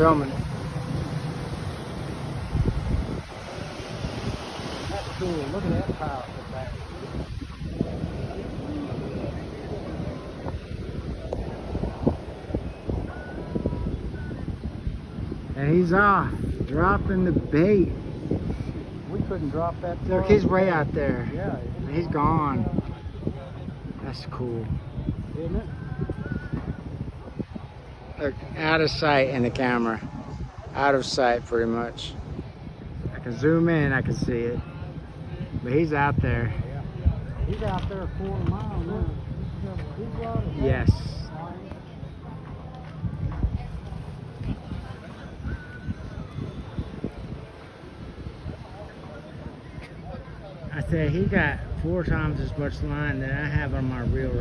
filming it. That's cool. Look at that power back. And he's off, dropping the bait. We couldn't drop that far. Look, he's way out there. Yeah. He's gone. That's cool. Isn't it? Look, out of sight in the camera. Out of sight, pretty much. I can zoom in, I can see it. But he's out there. Yeah. He's out there a quarter mile now. He's out of Yes. I said he got 4 times as much line that I have on my reel